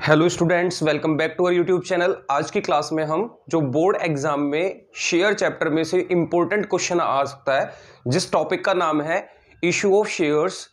Hello students, welcome back to our YouTube channel. आज की class में हम जो बोर्ड एग्जाम में शेयर चैप्टर में से इंपॉर्टेंट क्वेश्चन आ सकता है, जिस टॉपिक का नाम है issue of shares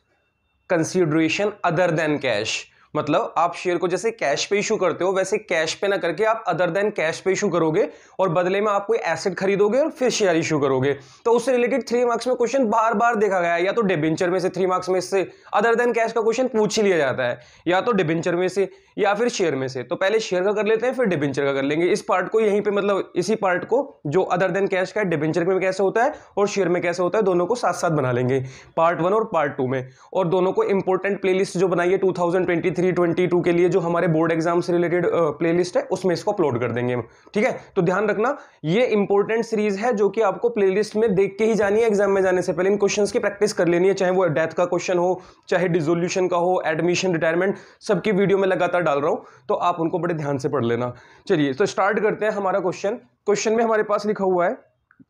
consideration other than cash. मतलब आप शेयर को जैसे कैश पे इशू करते हो वैसे कैश पे ना करके आप अदर देन कैश पे इशू करोगे और बदले में आप कोई एसेट खरीदोगे और फिर शेयर इशू करोगे। तो उससे रिलेटेड 3 मार्क्स में क्वेश्चन बार बार देखा गया है, या तो डिबेंचर में से 3 मार्क्स में से अदर देन कैश का क्वेश्चन पूछ ही लिया जाता है, या तो डिबेंचर में से या फिर शेयर में से। तो पहले शेयर का कर लेते हैं, फिर डिबेंचर का कर लेंगे। इस पार्ट को यहीं पे मतलब इसी पार्ट को जो अदर देन कैश का है डिबेंचर में कैसे होता है और शेयर में कैसे होता है, दोनों को साथ साथ बना लेंगे पार्ट 1 और पार्ट 2 में। और दोनों को इंपॉर्टेंट प्लेलिस्ट जो बनाई है 2023-22 के लिए, जो हमारे बोर्ड एग्जाम से रिलेटेड प्लेलिस्ट है, उसमें इसको अपलोड कर देंगे। ठीक है, तो ध्यान रखना ये इंपॉर्टेंट सीरीज है जो कि आपको प्लेलिस्ट में देख के ही जानी है। एग्जाम में जाने से पहले इन क्वेश्चंस की प्रैक्टिस कर लेनी है, चाहे वो डेथ का क्वेश्चन हो, चाहे डिसोल्यूशन का हो, एडमिशन, रिटायरमेंट, सबकी वीडियो में लगातार डाल रहा हूं, तो आप उनको बड़े ध्यान से पढ़ लेना। चलिए तो स्टार्ट करते हैं हमारा क्वेश्चन में हमारे पास लिखा हुआ है,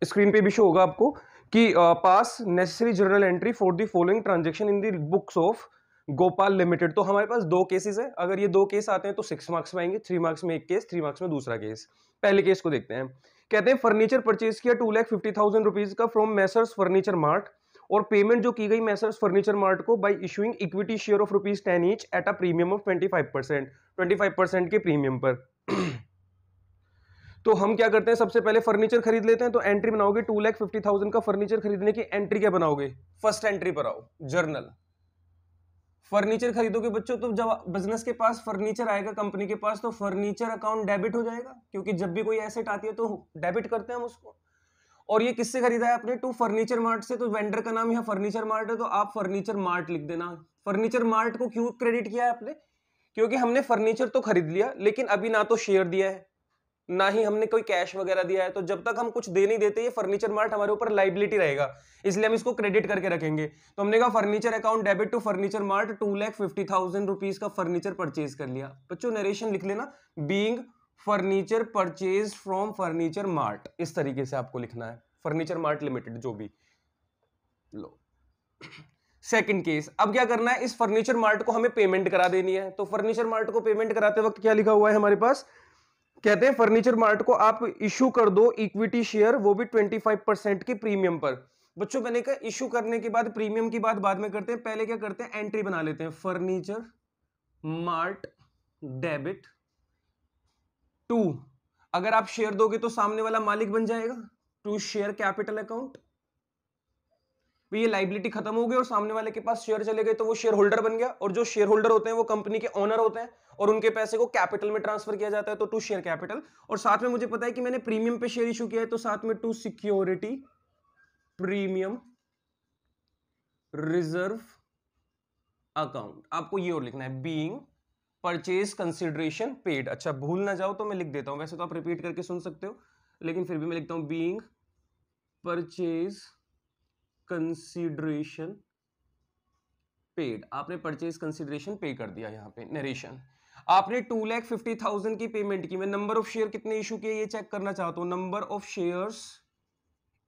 स्क्रीन पे भी शो होगा आपको, कि पास necessary journal entry for the following transaction in the books of Gopal limited. तो हमारे पास 2 केसेस है। अगर ये 2 केस आते हैं तो 6 मार्क्स में आएंगे, 3 मार्क्स में एक केस, 3 मार्क्स में दूसरा केस। पहले केस को देखते हैं। कहते हैं फर्नीचर परचेज किया 2,50,000 रुपीज का फ्रॉम मैसर्स फर्नीचर मार्ट, और पेमेंट जो की गई मैसर्स फर्नीचर मार्ट को bye issuing equity share of ₹10 each at a premium of 25% के प्रीमियम पर। तो हम क्या करते हैं, सबसे पहले फर्नीचर खरीद लेते हैं। तो एंट्री बनाओगे 2,50,000 का फर्नीचर खरीदने की एंट्री क्या बनाओगे, फर्स्ट एंट्री पर आओ, जर्नल। फर्नीचर खरीदोगे बच्चों तो जब बिजनेस के पास फर्नीचर आएगा, कंपनी के पास, तो फर्नीचर अकाउंट डेबिट हो जाएगा, क्योंकि जब भी कोई एसेट आती है तो डेबिट करते हैं हम उसको। और ये किससे खरीदा है आपने, टू फर्नीचर मार्ट से। तो वेंडर का नाम यहाँ फर्नीचर मार्ट है, तो आप फर्नीचर मार्ट लिख देना। फर्नीचर मार्ट को क्यों क्रेडिट किया है आपने, क्योंकि हमने फर्नीचर तो खरीद लिया लेकिन अभी ना तो शेयर दिया है ना ही हमने कोई कैश वगैरह दिया है। तो जब तक हम कुछ दे नहीं देते ये फर्नीचर मार्ट हमारे ऊपर लाइबिलिटी रहेगा, इसलिए हम इसको क्रेडिट करके रखेंगे। तो हमने कहा furniture account debit to furniture mart, 2,50,000 rupees का फर्नीचर परचेज कर लिया। बच्चों नरेशन लिख लेना, being furniture purchase from furniture mart, इस तरीके से आपको लिखना है, फर्नीचर मार्ट लिमिटेड जो भी लो। सेकंड केस, अब क्या करना है, इस फर्नीचर मार्ट को हमें पेमेंट करा देनी है। तो फर्नीचर मार्ट को पेमेंट कराते वक्त क्या लिखा हुआ है हमारे पास, कहते हैं फर्नीचर मार्ट को आप इशू कर दो इक्विटी शेयर, वो भी 25% के प्रीमियम पर। बच्चों मैंने कहा इशू करने के बाद प्रीमियम की बात बाद में करते हैं, पहले क्या करते हैं, एंट्री बना लेते हैं। फर्नीचर मार्ट डेबिट टू, अगर आप शेयर दोगे तो सामने वाला मालिक बन जाएगा, टू शेयर कैपिटल अकाउंट। ये लाइबिलिटी खत्म हो गई और सामने वाले के पास शेयर चले गए, तो वो शेयर होल्डर बन गया, और जो शेयर होल्डर होते हैं वो कंपनी के ओनर होते हैं और उनके पैसे को कैपिटल में ट्रांसफर किया जाता है, तो टू शेयर कैपिटल। और साथ में मुझे पता है कि मैंने प्रीमियम पे शेयर इशू किया है, तो साथ में to security premium reserve account. आपको ये और लिखना है, बीइंग परचेज कंसिडरेशन पेड। अच्छा भूल ना जाओ तो मैं लिख देता हूं, वैसे तो आप रिपीट करके सुन सकते हो लेकिन फिर भी मैं लिखता हूं, बीइंग परचेज कंसिडरेशन पेड। आपने परचेज कंसिडरेशन पे कर दिया। यहां पे नरेशन, आपने 2,50,000 की पेमेंट की। मैं नंबर ऑफ शेयर कितने इशू किए ये चेक करना चाहता हूं, नंबर ऑफ शेयर्स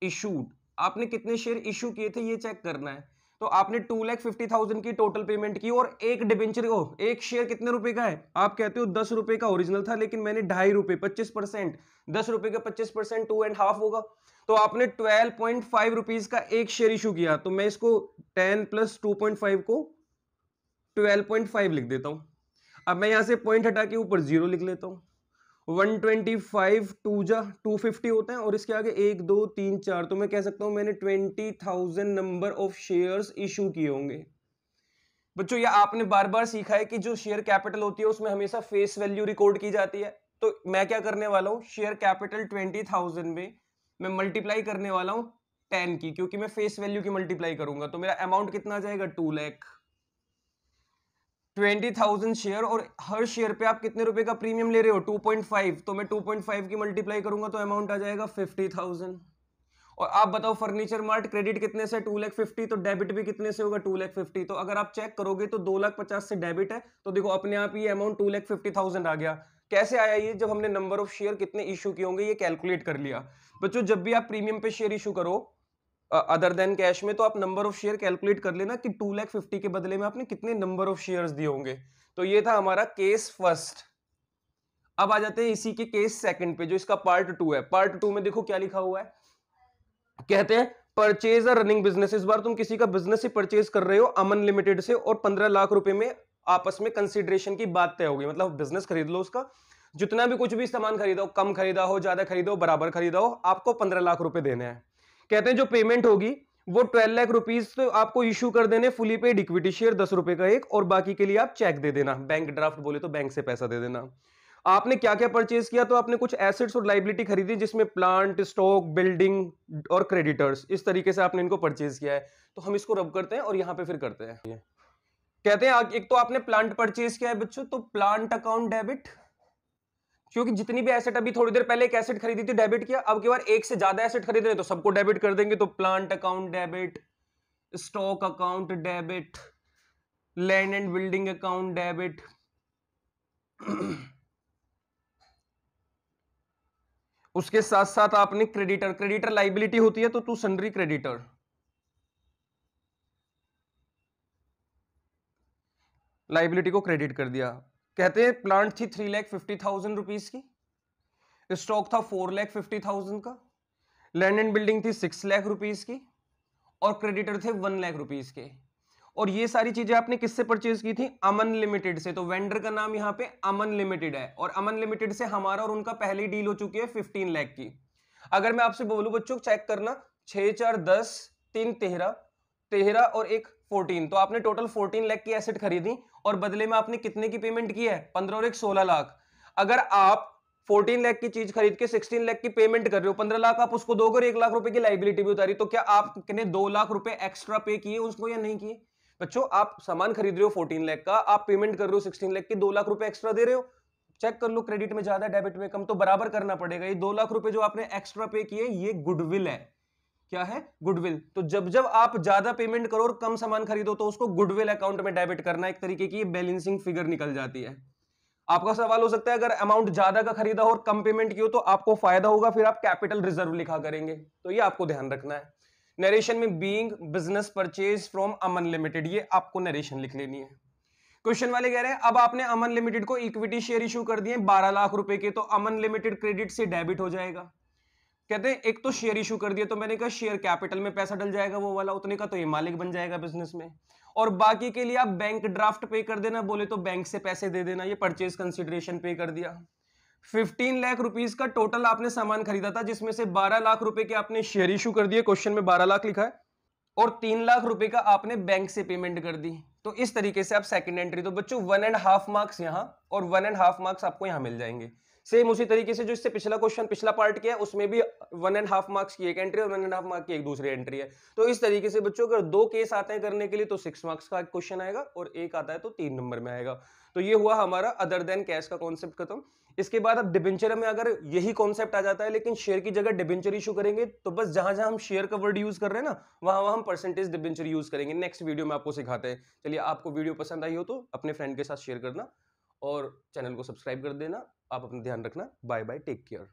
इशूड, आपने कितने शेयर इशू किए थे ये चेक करना है। तो आपने 2,50,000 की टोटल पेमेंट की, और एक डिबेंचर को, एक शेयर कितने रुपए का है, आप कहते हो 10 रुपए का ओरिजिनल था, लेकिन मैंने 2.5 रुपए 25%, 10 रुपए का 25% 2.5 होगा। तो आपने 12.5 रुपीज का एक शेयर इशू किया, तो मैं इसको 10 + 2.5 को 12.5 लिख देता हूं। अब मैं यहां से पॉइंट हटा के ऊपर 0 लिख लेता हूं। 125 2 जा 250 होता है, और इसके आगे 1 2 3 4, तो मैं कह सकता हूं मैंने 20,000 नंबर ऑफ शेयर्स इशू किए होंगे। बच्चों ये आपने बार बार सीखा है कि जो शेयर कैपिटल होती है उसमें हमेशा फेस वैल्यू रिकॉर्ड की जाती है। तो मैं क्या करने वाला हूं, शेयर कैपिटल 20,000 में मैं मल्टीप्लाई करने वाला हूं 10 की, क्योंकि मैं फेस वैल्यू की मल्टीप्लाई करूंगा, तो मेरा अमाउंट कितना आ जाएगा, 2 लाख। 20,000 शेयर, और हर शेयर पे आप कितने रुपए का प्रीमियम ले रहे हो, 2.5, तो मैं 2.5 की मल्टीप्लाई करूंगा तो अमाउंट आ जाएगा 50,000। और आप बताओ फर्नीचर मार्ट क्रेडिट कितने से, 2,50,000, तो डेबिट भी कितने से होगा, 2,50,000। तो अगर आप चेक करोगे तो 2,50,000 से डेबिट है, तो देखो अपने आप ये अमाउंट 2,50,000 आ गया। कैसे आया ये, जब हमने नंबर ऑफ शेयर कितने इशू किए होंगे ये कैलकुलेट कर लिया। बच्चों जब भी आप प्रीमियम पे शेयर इशू करो अदर देन कैश में, तो आप नंबर ऑफ शेयर कैलकुलेट कर लेना कि 2,50,000 के बदले में आपने कितने नंबर ऑफ शेयर्स दिए होंगे। तो ये था हमारा केस फर्स्ट। अब आ जाते हैं इसी के केस सेकंड पे, जो इसका पार्ट 2 है। पार्ट 2 में देखो क्या लिखा हुआ है, कहते हैं परचेज अ रनिंग बिजनेस। इस बार तुम किसी का बिजनेस ही परचेज कर रहे हो अमन लिमिटेड से, और 15 लाख रुपए में आपस में कंसिडरेशन की बात तय होगी। मतलब बिजनेस खरीद लो उसका, जितना भी कुछ भी सामान खरीदा हो, कम खरीदा हो, ज्यादा खरीदा हो, बराबर खरीदा हो, आपको 15 लाख रुपए देने हैं। कहते हैं जो पेमेंट होगी वो 12 लाख रुपीज तो आपको इश्यू कर देने, फुली पेड इक्विटी शेयर 10 रुपए का एक, और बाकी के लिए आप चेक दे देना, बैंक ड्राफ्ट बोले तो बैंक से पैसा दे देना। आपने क्या क्या परचेज किया, तो आपने कुछ एसेट्स और लाइबिलिटी खरीदी, जिसमें प्लांट, स्टॉक, बिल्डिंग और क्रेडिटर्स, इस तरीके से आपने इनको परचेज किया है। तो हम इसको रब करते हैं और यहां पे फिर करते हैं। कहते हैं एक तो आपने प्लांट परचेज किया है बच्चों, तो प्लांट अकाउंट डेबिट, क्योंकि जितनी भी एसेट, अभी थोड़ी देर पहले एक एसेट खरीदी थी, डेबिट किया, अब की बार एक से ज्यादा एसेट खरीद रहे हैं तो सबको डेबिट कर देंगे। तो plant account debit, stock account debit, land and building account debit. उसके साथ साथ आपने क्रेडिटर, क्रेडिटर लाइबिलिटी होती है तो सन्ड्री क्रेडिटर, लाइबिलिटी को क्रेडिट कर दिया। कहते हैं प्लांट थी 3,50,000 रुपीज की, स्टॉक था 4,50,000 का, लैंड एंड बिल्डिंग थी 6 लाख रुपीज की, और क्रेडिटर थे 1 लाख रुपीज के। और ये सारी चीजें आपने किससे परचेज की थी? अमन लिमिटेड से। तो वेंडर का नाम यहाँ पे अमन लिमिटेड है, और अमन लिमिटेड से हमारा और उनका पहले डील हो चुकी है 15 लाख की। अगर मैं आपसे बोलूं बच्चों चेक करना, 6 4 10 3 13 13 और 1 14, तो आपने टोटल 14 लाख की एसेट खरीदी, और बदले में आपने कितने की पेमेंट की है? 15 और 1 16 लाख। अगर आप 14 लाख की चीज खरीद के 16 लाख की पेमेंट कर रहे हो, 15 लाख आप उसको दोगे और 1 लाख रुपए की लाइबिलिटी भी उतारी, तो क्या आपने 2 लाख रुपए एक्स्ट्रा पे किए उसको या नहीं किए? बच्चों आप सामान खरीद रहे हो 14 लाख का, आप पेमेंट कर रहे हो 16 लाख की, 2 लाख रुपए एक्स्ट्रा दे रहे हो। चेक कर लो, क्रेडिट में ज्यादा, डेबिट में कम, तो बराबर करना पड़ेगा। ये 2 लाख रुपए जो आपने एक्स्ट्रा पे किए, ये गुडविल है। क्या है? गुडविल। तो जब जब आप ज्यादा पेमेंट करो और कम सामान खरीदो, तो उसको गुडविल अकाउंट में डेबिट करना, एक तरीके की बैलेंसिंग फिगर निकल जाती है। आपका सवाल हो सकता है अगर अमाउंट ज्यादा का खरीदा हो और कम पेमेंट की हो तो आपको फायदा होगा, फिर आप कैपिटल रिजर्व लिखा करेंगे, तो ये आपको ध्यान रखना है। नरेशन में being business purchase from Aman limited, ये आपको नरेशन लिख लेनी है। क्वेश्चन वाले कह रहे हैं अब आपने अमन लिमिटेड को इक्विटी शेयर इशू कर दिए 12 लाख रुपए के, तो अमन लिमिटेड क्रेडिट से डेबिट हो जाएगा। कहते हैं एक तो शेयर इशू कर दिया, तो मैंने कहा शेयर कैपिटल में पैसा डल जाएगा वो वाला उतने का, तो ये मालिक बन जाएगा बिजनेस में। और बाकी के लिए आप बैंक ड्राफ्ट पे कर देना, बोले तो बैंक से पैसे दे देना, ये परचेज कंसिडरेशन पे कर दिया। 15 लाख रुपीस का टोटल आपने सामान खरीदा था, जिसमें से 12 लाख रुपए के आपने शेयर इशू कर दिए, क्वेश्चन में 12 लाख लिखा है, और 3 लाख रुपए का आपने बैंक से पेमेंट कर दी। तो इस तरीके से आप सेकंड एंट्री, तो बच्चों 1.5 मार्क्स यहां और 1.5 मार्क्स आपको यहां मिल जाएंगे। सेम उसी तरीके से जो इससे पिछला क्वेश्चन, पिछला पार्ट किया है, उसमें भी 1.5 मार्क्स की एक एंट्री और 1.5 मार्क्स की एक दूसरी एंट्री है। तो इस तरीके से बच्चों अगर 2 केस आते हैं करने के लिए तो 6 मार्क्स का क्वेश्चन आएगा, और एक आता है तो 3 नंबर में आएगा। तो ये हुआ हमारा अदर देन कैश का कॉन्सेप्ट खत्म। इसके बाद अब डिबेंचर में अगर यही कॉन्सेप्ट आ जाता है, लेकिन शेयर की जगह डिबेंचर इशू करेंगे, तो बस जहां जहां हम शेयर का वर्ड यूज कर रहे हैं ना, वहां हम परसेंटेज डिबेंचर यूज करेंगे। नेक्स्ट वीडियो में आपको सिखाते हैं। चलिए, आपको वीडियो पसंद आई हो तो अपने फ्रेंड के साथ शेयर करना और चैनल को सब्सक्राइब कर देना। आप अपना ध्यान रखना। Bye bye, take care.